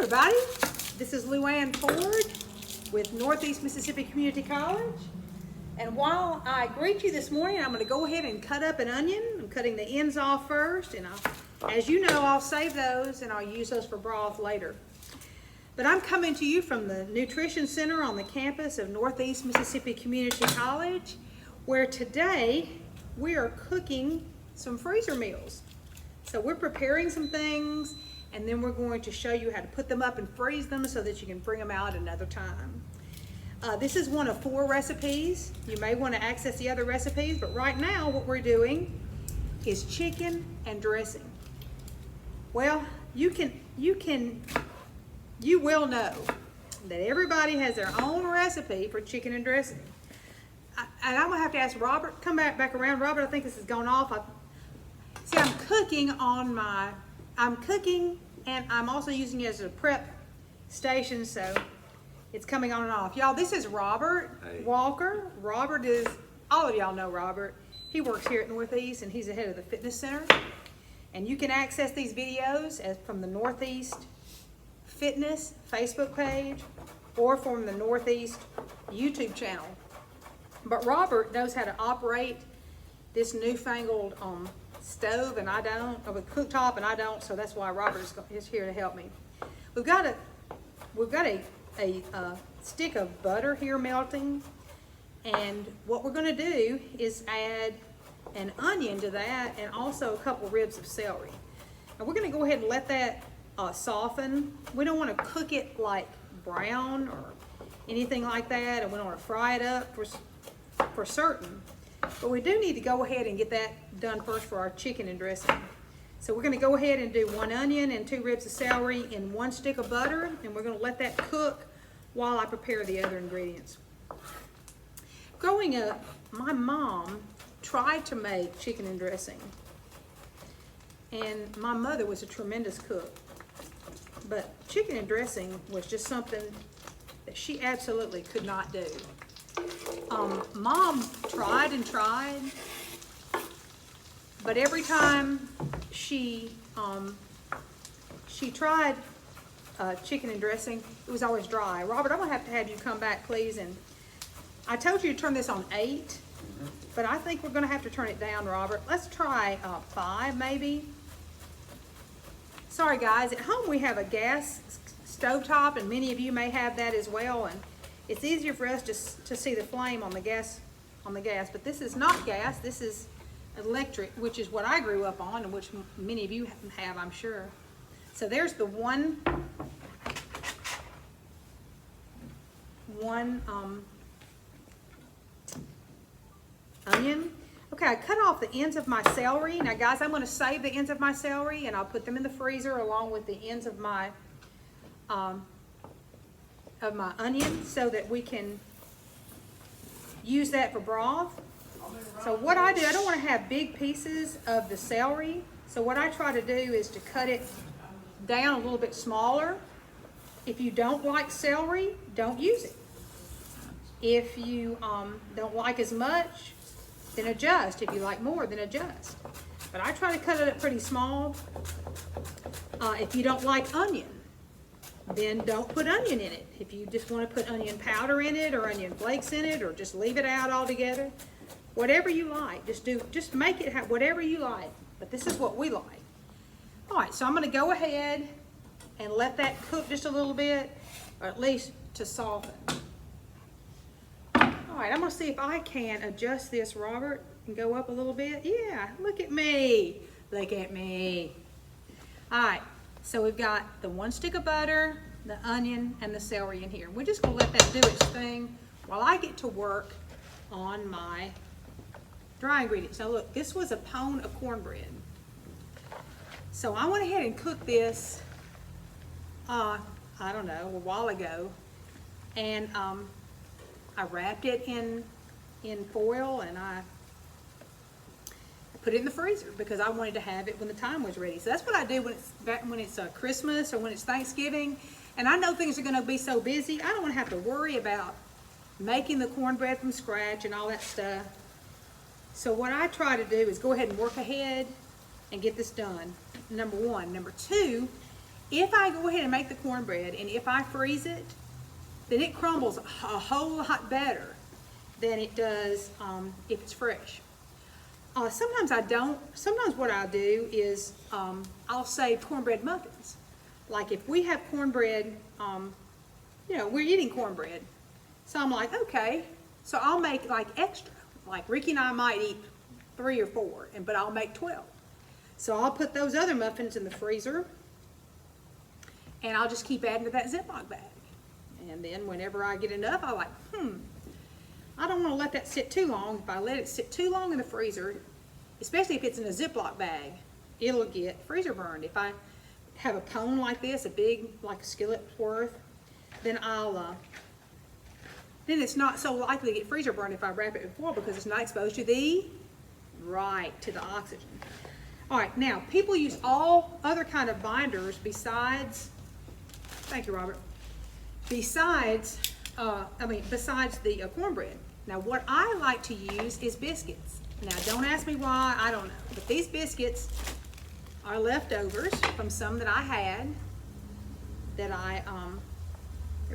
everybody, this is Luann Ford with Northeast Mississippi Community College. And while I greet you this morning, I'm going to go ahead and cut up an onion. I'm cutting the ends off first, and as you know, I'll save those and I'll use those for broth later. But I'm coming to you from the Nutrition Center on the campus of Northeast Mississippi Community College, where today we are cooking some freezer meals. So we're preparing some things, and then we're going to show you how to put them up and freeze them so that you can bring them out another time. This is one of 4 recipes. You may want to access the other recipes, but right now what we're doing is chicken and dressing. Well, you will know that everybody has their own recipe for chicken and dressing. And I'm gonna have to ask Robert, come back around. Robert, I think this has gone off. See, I'm cooking and I'm also using it as a prep station, so it's coming on and off. Y'all, this is Robert Walker. Robert is, all of y'all know Robert. He works here at Northeast and he's the head of the fitness center. And you can access these videos from the Northeast Fitness Facebook page or from the Northeast YouTube channel. But Robert knows how to operate this newfangled stove, and I don't, or a cooktop, and I don't, so that's why Robert is here to help me. We've got a stick of butter here melting, and what we're going to do is add an onion to that and also a couple ribs of celery. And we're going to go ahead and let that soften. We don't want to cook it like brown or anything like that, and we don't want to fry it up for certain. But we do need to go ahead and get that done first for our chicken and dressing. So we're going to go ahead and do 1 onion and 2 ribs of celery in 1 stick of butter, and we're going to let that cook while I prepare the other ingredients. Growing up, my mom tried to make chicken and dressing, and my mother was a tremendous cook. But chicken and dressing was just something that she absolutely could not do. Mom tried and tried, but every time she tried chicken and dressing, it was always dry. Robert, I'm gonna have to have you come back, please. And I told you to turn this on 8, but I think we're gonna have to turn it down, Robert. Let's try 5, maybe. Sorry, guys. At home we have a gas stovetop, and many of you may have that as well. And it's easier for us to see the flame on the gas, but this is not gas. This is electric, which is what I grew up on, and which many of you have, I'm sure. So there's the one onion. Okay, I cut off the ends of my celery. Now, guys, I'm going to save the ends of my celery, and I'll put them in the freezer along with the ends of my onion so that we can use that for broth. So what I do, I don't want to have big pieces of the celery. So what I try to do is to cut it down a little bit smaller. If you don't like celery, don't use it. If you don't like as much, then adjust. If you like more, then adjust. But I try to cut it up pretty small. If you don't like onion, then don't put onion in it. If you just want to put onion powder in it or onion flakes in it, or just leave it out altogether, whatever you like, just make it have whatever you like. But this is what we like. All right, so I'm going to go ahead and let that cook just a little bit, or at least to soften. All right, I'm going to see if I can adjust this, Robert, and go up a little bit. Yeah, look at me. Look at me. All right. So we've got the 1 stick of butter, the onion, and the celery in here. We're just going to let that do its thing while I get to work on my dry ingredients. Now look, this was a pound of cornbread. So I went ahead and cooked this, I don't know, a while ago. And I wrapped it in foil, and I put it in the freezer because I wanted to have it when the time was ready. So that's what I do when it's Christmas or when it's Thanksgiving. And I know things are going to be so busy, I don't want to have to worry about making the cornbread from scratch and all that stuff. So what I try to do is go ahead and work ahead and get this done, number 1. Number 2 If I go ahead and make the cornbread and if I freeze it, then it crumbles a whole lot better than it does if it's fresh. Sometimes I don't. Sometimes what I'll do is I'll save cornbread muffins. Like if we have cornbread, you know, we're eating cornbread. So I'm like, okay, so I'll make like extra. Like Ricky and I might eat 3 or 4, but I'll make 12. So I'll put those other muffins in the freezer and I'll just keep adding to that Ziploc bag. And then whenever I get enough, I'm like, I don't want to let that sit too long. If I let it sit too long in the freezer, especially if it's in a Ziploc bag, it'll get freezer burned. If I have a cone like this, a big, like a skillet worth, then then it's not so likely to get freezer burned if I wrap it in foil because it's not exposed to the oxygen. All right, now people use all other kind of binders besides, thank you, Robert, besides the cornbread. Now what I like to use is biscuits. Now don't ask me why, I don't know. But these biscuits are leftovers from some that I had that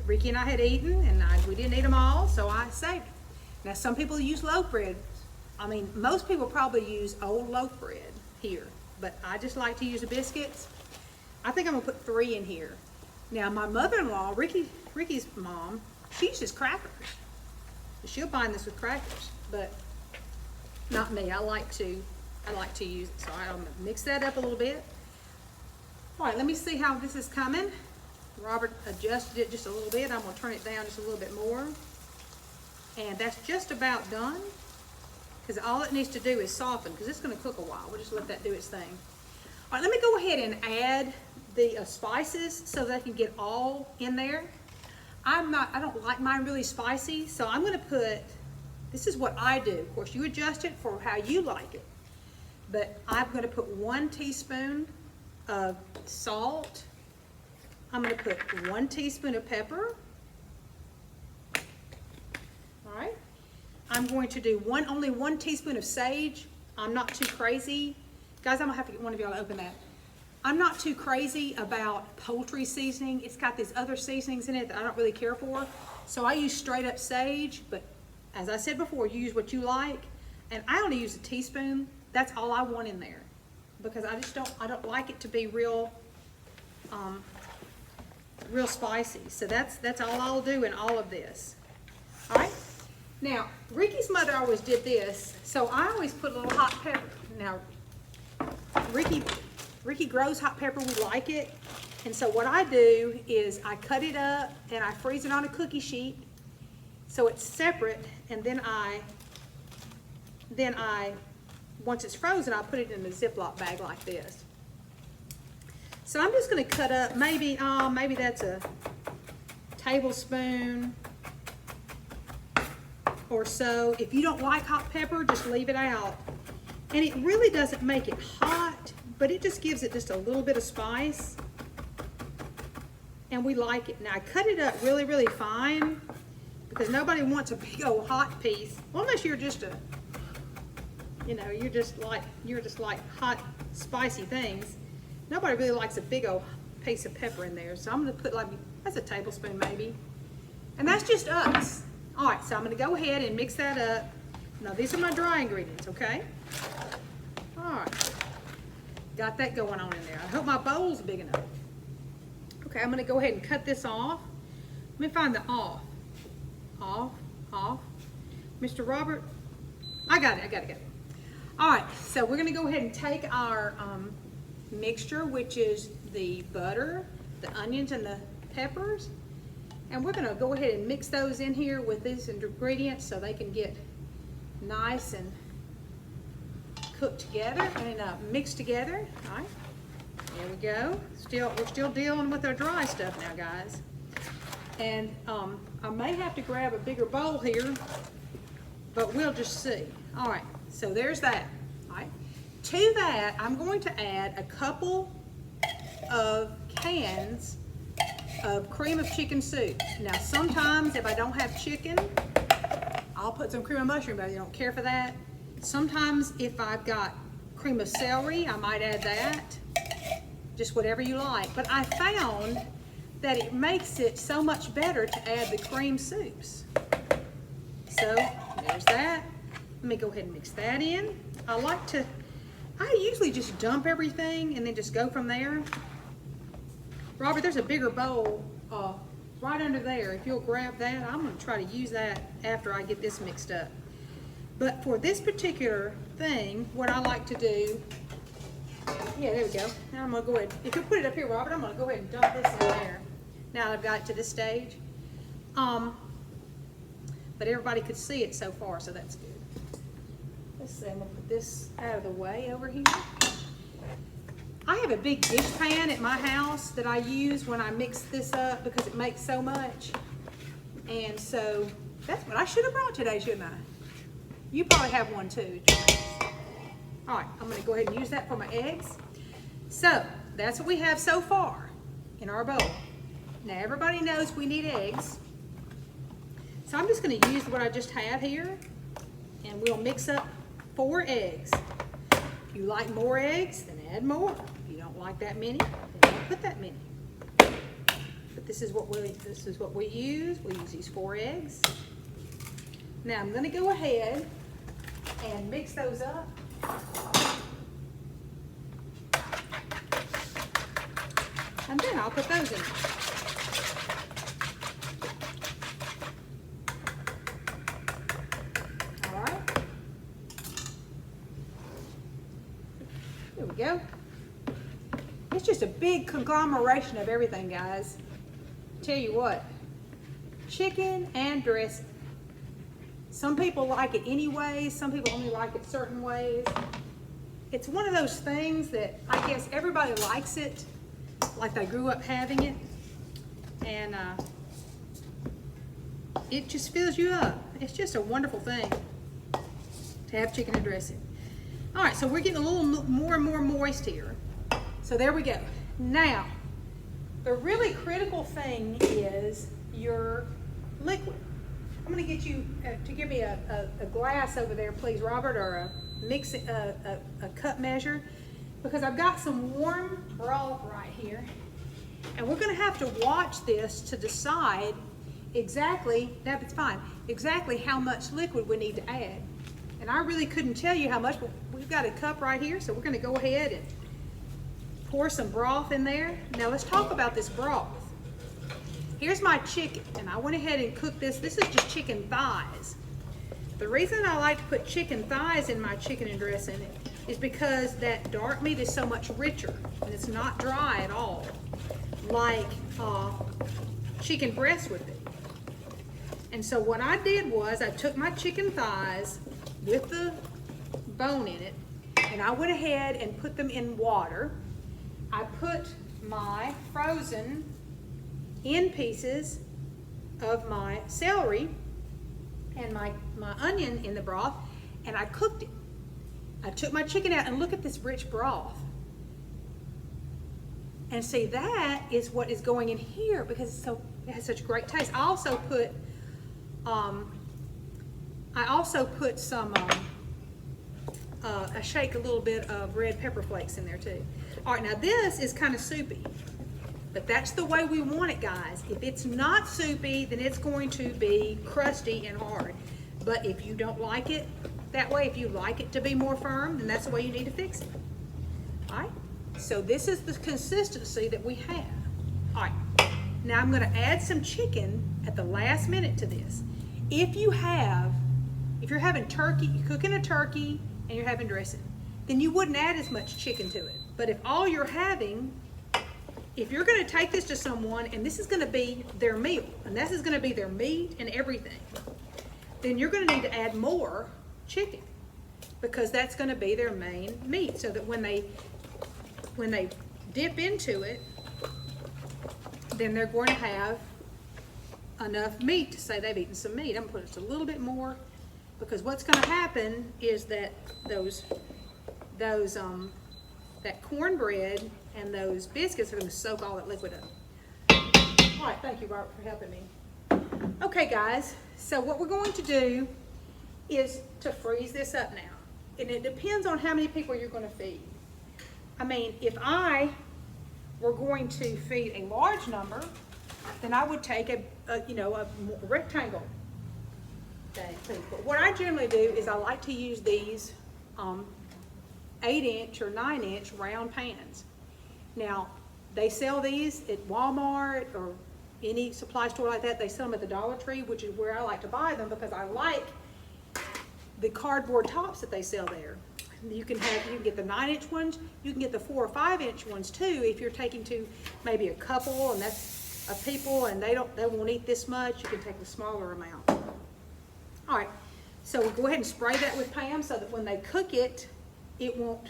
Ricky and I had eaten, and we didn't eat them all, so I saved them. Now some people use loaf bread. I mean, most people probably use old loaf bread here, but I just like to use the biscuits. I think I'm gonna put 3 in here. Now my mother-in-law, Ricky's mom, she uses crackers. She'll bind this with crackers, but not me. I like to use it. So I'm gonna mix that up a little bit. All right, let me see how this is coming. Robert adjusted it just a little bit. I'm gonna turn it down just a little bit more. And that's just about done, because all it needs to do is soften, because it's gonna cook a while. We'll just let that do its thing. All right, let me go ahead and add the spices so they can get all in there. I don't like mine really spicy, so I'm gonna put, this is what I do. Of course, you adjust it for how you like it. But I'm gonna put 1 teaspoon of salt. I'm gonna put 1 teaspoon of pepper. All right. I'm going to do only 1 teaspoon of sage. I'm not too crazy. Guys, I'm gonna have to get one of y'all to open that. I'm not too crazy about poultry seasoning. It's got these other seasonings in it that I don't really care for. So I use straight up sage, but as I said before, you use what you like. And I only use a teaspoon. That's all I want in there, because I don't like it to be real spicy. So that's all I'll do in all of this. All right. Now, Ricky's mother always did this, so I always put a little hot pepper. Now, Ricky grows hot pepper, we like it. And so what I do is I cut it up and I freeze it on a cookie sheet so it's separate, and then once it's frozen, I'll put it in a Ziploc bag like this. So I'm just gonna cut up, maybe that's a tablespoon or so. If you don't like hot pepper, just leave it out. And it really doesn't make it hot, but it just gives it just a little bit of spice. And we like it. Now I cut it up really, really fine, because nobody wants a big old hot piece. Well, unless you're just you're just like hot, spicy things. Nobody really likes a big old piece of pepper in there. So I'm gonna put that's a tablespoon maybe. And that's just us. All right, so I'm gonna go ahead and mix that up. Now these are my dry ingredients, okay? All right, got that going on in there. I hope my bowl's big enough. Okay, I'm gonna go ahead and cut this off. Let me find the off. Mr. Robert, I got it. All right, so we're gonna go ahead and take our mixture, which is the butter, the onions, and the peppers, and we're gonna go ahead and mix those in here with these ingredients so they can get nice and cooked together and mixed together. All right, there we go. We're still dealing with our dry stuff now, guys. And I may have to grab a bigger bowl here, but we'll just see. All right, so there's that. All right, to that, I'm going to add a couple of cans of cream of chicken soup. Now, sometimes if I don't have chicken, I'll put some cream of mushroom, but I don't care for that. Sometimes if I've got cream of celery, I might add that. just whatever you like. But I found that it makes it so much better to add the cream soups. So there's that. Let me go ahead and mix that in. I usually just dump everything and then just go from there. Robert, there's a bigger bowl right under there. If you'll grab that, I'm going to try to use that after I get this mixed up. But for this particular thing, what I like to do, yeah, there we go. Now I'm going to go ahead, if you put it up here, Robert, I'm going to go ahead and dump this in there. Now I've got it to this stage. But everybody could see it so far, so that's good. Let's see, I'm going to put this out of the way over here. I have a big dish pan at my house that I use when I mix this up because it makes so much. And so that's what I should have brought today, shouldn't I? You probably have one too. All right, I'm going to go ahead and use that for my eggs. So that's what we have so far in our bowl. Now everybody knows we need eggs. So I'm just going to use what I just have here, and we'll mix up 4 eggs. If you like more eggs, then add more. If you don't like that many, then don't put that many. But this is what we use. We use these 4 eggs. Now I'm going to go ahead and mix those up. And then I'll put those in. All right. There we go. It's just a big conglomeration of everything, guys. Tell you what, chicken and dressing. Some people like it any way, some people only like it certain ways. It's one of those things that I guess everybody likes it, like they grew up having it, and it just fills you up. It's just a wonderful thing to have chicken and dressing. All right, so we're getting a little more and more moist here. So there we go. Now, the really critical thing is your liquid. I'm going to get you to give me a glass over there, please, Robert, or a cup measure, because I've got some warm broth right here, and we're going to have to watch this to decide exactly, that's fine, exactly how much liquid we need to add. And I really couldn't tell you how much, but we've got a cup right here, so we're going to go ahead and pour some broth in there. Now let's talk about this broth. Here's my chicken, and I went ahead and cooked this. This is just chicken thighs. The reason I like to put chicken thighs in my chicken and dressing is because that dark meat is so much richer, and it's not dry at all, like chicken breast would be. And so what I did was I took my chicken thighs with the bone in it, and I went ahead and put them in water. I put my frozen in pieces of my celery and my onion in the broth, and I cooked it. I took my chicken out, and look at this rich broth. And see, that is what is going in here because it has such great taste. I also put some I shake a little bit of red pepper flakes in there too. All right, now this is kind of soupy. But that's the way we want it, guys. If it's not soupy, then it's going to be crusty and hard. But if you don't like it that way, if you like it to be more firm, then that's the way you need to fix it. All right? So this is the consistency that we have. All right. Now I'm going to add some chicken at the last minute to this. If you're having turkey, you're cooking a turkey and you're having dressing, then you wouldn't add as much chicken to it. But if all you're having, if you're going to take this to someone and this is going to be their meal, and this is going to be their meat and everything, then you're going to need to add more chicken because that's going to be their main meat, so that when they dip into it, then they're going to have enough meat to say they've eaten some meat. I'm going to put just a little bit more because what's going to happen is that that cornbread and those biscuits are going to soak all that liquid up. All right, thank you, Robert, for helping me. Okay, guys, so what we're going to do is to freeze this up now. And it depends on how many people you're going to feed. I mean, if I we're going to feed a large number, then I would take a rectangle thing. But what I generally do is I like to use these 8-inch or 9-inch round pans. Now, they sell these at Walmart or any supply store like that. They sell them at the Dollar Tree, which is where I like to buy them because I like the cardboard tops that they sell there. You can get the 9-inch ones. You can get the 4 or 5-inch ones too if you're taking to maybe a couple and that's of people and they won't eat this much. You can take the smaller amount. All right, so we'll go ahead and spray that with Pam so that when they cook it, it won't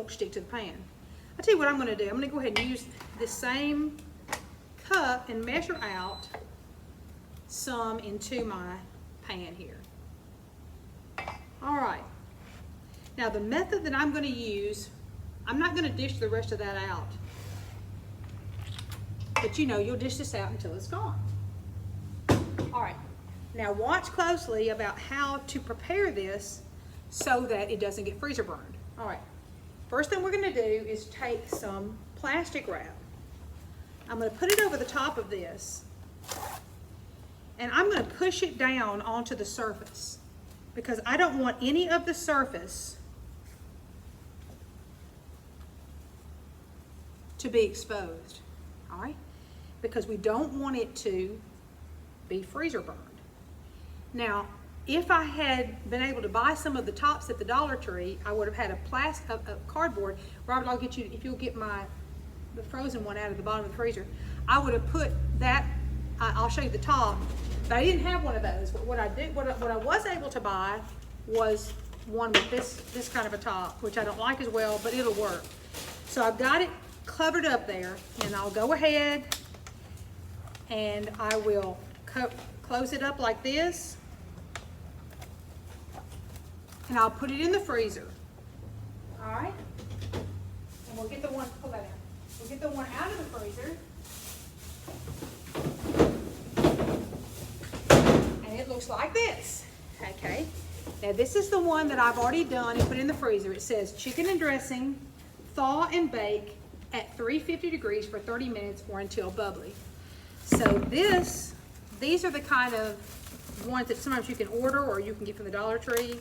stick to the pan. I'll tell you what I'm going to do. I'm going to go ahead and use the same cup and measure out some into my pan here. All right. Now the method that I'm going to use, I'm not going to dish the rest of that out. But you'll dish this out until it's gone. All right. Now watch closely about how to prepare this so that it doesn't get freezer burned. All right. First thing we're going to do is take some plastic wrap. I'm going to put it over the top of this and I'm going to push it down onto the surface because I don't want any of the surface to be exposed, all right? Because we don't want it to be freezer burned. Now, if I had been able to buy some of the tops at the Dollar Tree, I would have had a cardboard. Robert, I'll get you, if you'll get the frozen one out of the bottom of the freezer, I would have put that, I'll show you the top, but I didn't have one of those. But what I was able to buy was one with this kind of a top, which I don't like as well, but it'll work. So I've got it covered up there, and I'll go ahead and I will close it up like this, and I'll put it in the freezer. All right? And we'll get the one, pull that out. We'll get the one out of the freezer. And it looks like this. Okay. Now this is the one that I've already done and put in the freezer. It says chicken and dressing, thaw and bake at 350 degrees for 30 minutes or until bubbly. So these are the kind of ones that sometimes you can order or you can get from the Dollar Tree.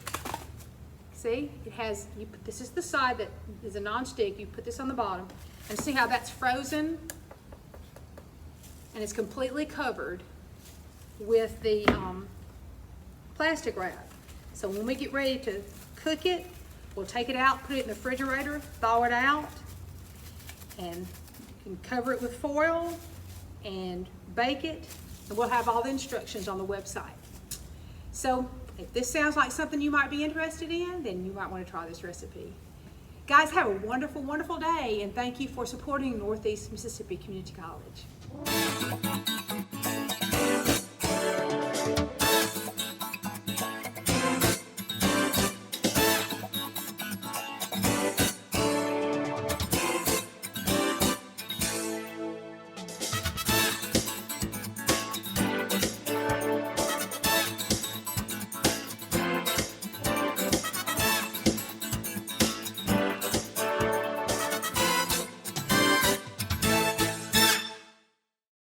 See, it has, this is the side that is a non-stick. You put this on the bottom and see how that's frozen and it's completely covered with the plastic wrap. So when we get ready to cook it, we'll take it out, put it in the refrigerator, thaw it out, and you can cover it with foil and bake it, and we'll have all the instructions on the website. So if this sounds like something you might be interested in, then you might want to try this recipe. Guys, have a wonderful, wonderful day, and thank you for supporting Northeast Mississippi Community College.